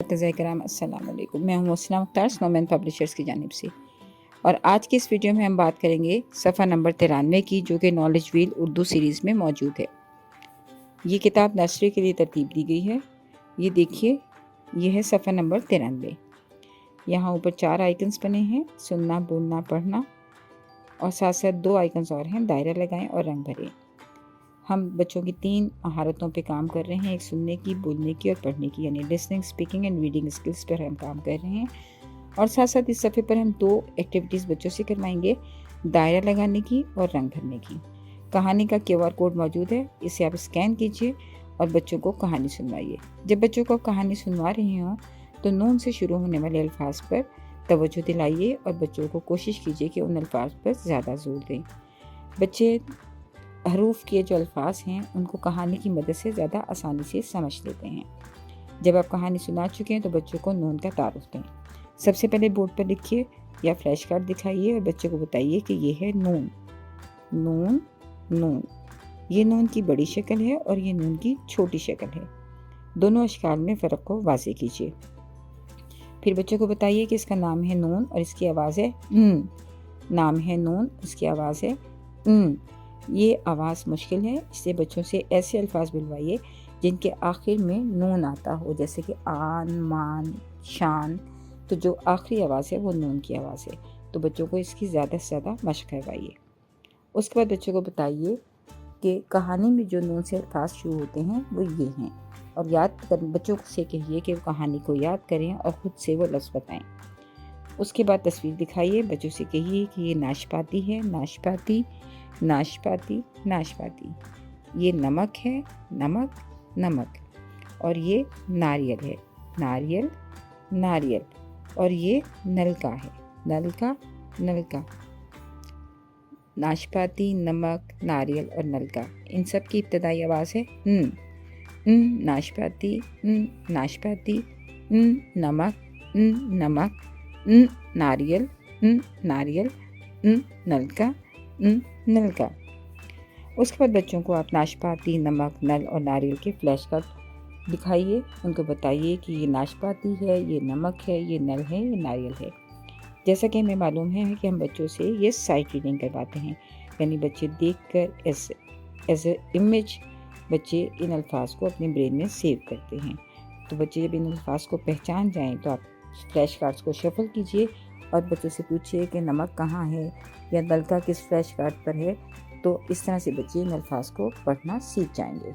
اساتذہ کرام السلام علیکم، میں ہوں مسلم مختار سنومین پبلشرز کی جانب سے، اور آج کی اس ویڈیو میں ہم بات کریں گے صفحہ نمبر 93 کی، جو کہ نالج ویل اردو سیریز میں موجود ہے۔ یہ کتاب نرسری کے لیے ترتیب دی گئی ہے۔ یہ دیکھیے، یہ ہے صفحہ نمبر 93۔ یہاں اوپر 4 آئیکنز بنے ہیں: سننا، بولنا، پڑھنا، اور ساتھ ساتھ 2 آئیکنز اور ہیں: دائرہ لگائیں اور رنگ بھریں۔ ہم بچوں کی 3 مہارتوں پہ کام کر رہے ہیں، ایک سننے کی، بولنے کی اور پڑھنے کی، یعنی listening, speaking and reading skills پر ہم کام کر رہے ہیں۔ اور ساتھ ساتھ اس صفحے پر ہم 2 ایکٹیویٹیز بچوں سے کروائیں گے: دائرہ لگانے کی اور رنگ بھرنے کی۔ کہانی کا QR کوڈ موجود ہے، اسے آپ اسکین کیجئے اور بچوں کو کہانی سنوائیے۔ جب بچوں کو کہانی سنوا رہے ہوں تو نون سے شروع ہونے والے الفاظ پر توجہ دلائیے اور بچوں کو کوشش کیجئے کہ ان الفاظ پر زیادہ زور دیں۔ بچے حروف کے جو الفاظ ہیں ان کو کہانی کی مدد سے زیادہ آسانی سے سمجھ لیتے ہیں۔ جب آپ کہانی سنا چکے ہیں تو بچوں کو نون کا تعارف دیں۔ سب سے پہلے بورڈ پر لکھیے یا فلیش کارڈ دکھائیے اور بچوں کو بتائیے کہ یہ ہے نون۔ نون، نون، یہ نون کی بڑی شکل ہے اور یہ نون کی چھوٹی شکل ہے۔ دونوں اشکال میں فرق کو واضح کیجیے۔ پھر بچوں کو بتائیے کہ اس کا نام ہے نون اور اس کی آواز ہے ن۔ نام ہے نون، اس کی آواز ہے ن۔ یہ آواز مشکل ہے، اس لیے بچوں سے ایسے الفاظ بلوائیے جن کے آخر میں نون آتا ہو، جیسے کہ آن، مان، شان۔ تو جو آخری آواز ہے وہ نون کی آواز ہے، تو بچوں کو اس کی زیادہ سے زیادہ مشق کروائیے۔ اس کے بعد بچوں کو بتائیے کہ کہانی میں جو نون سے الفاظ شروع ہوتے ہیں وہ یہ ہیں، اور بچوں سے کہیے کہ وہ کہانی کو یاد کریں اور خود سے وہ لفظ بتائیں۔ اس کے بعد تصویر دکھائیے، بچوں سے کہیے کہ یہ ناشپاتی ہے، ناشپاتی، ناشپاتی، ناشپاتی۔ یہ نمک ہے، نمک، نمک۔ اور یہ ناریل ہے، ناریل، ناریل۔ اور یہ نلکا ہے، نلکا، نلکا۔ ناشپاتی، نمک، ناریل اور نلکا، ان سب کی ابتدائی آواز ہے ن۔ ناشپاتی، ناشپاتی، نمک، نمک، ناریل، ناریل، نلکا، نلکا۔ اس کے بعد بچوں کو آپ ناشپاتی، نمک، نل اور ناریل کے فلیش کارڈ دکھائیے۔ ان کو بتائیے کہ یہ ناشپاتی ہے، یہ نمک ہے، یہ نل ہے، یہ ناریل ہے۔ جیسا کہ ہمیں معلوم ہے کہ ہم بچوں سے یہ سائٹ ریڈنگ کرواتے ہیں، یعنی بچے دیکھ کر ایز اے امیج بچے ان الفاظ کو اپنے برین میں سیو کرتے ہیں۔ تو بچے جب ان الفاظ کو پہچان جائیں تو آپ فلیش کارڈز کو شفل کیجئے اور بچوں سے پوچھئے کہ نمک کہاں ہے یا نلکا کس فلیش کارڈ پر ہے۔ تو اس طرح سے بچے ان الفاظ کو پڑھنا سیکھ جائیں گے۔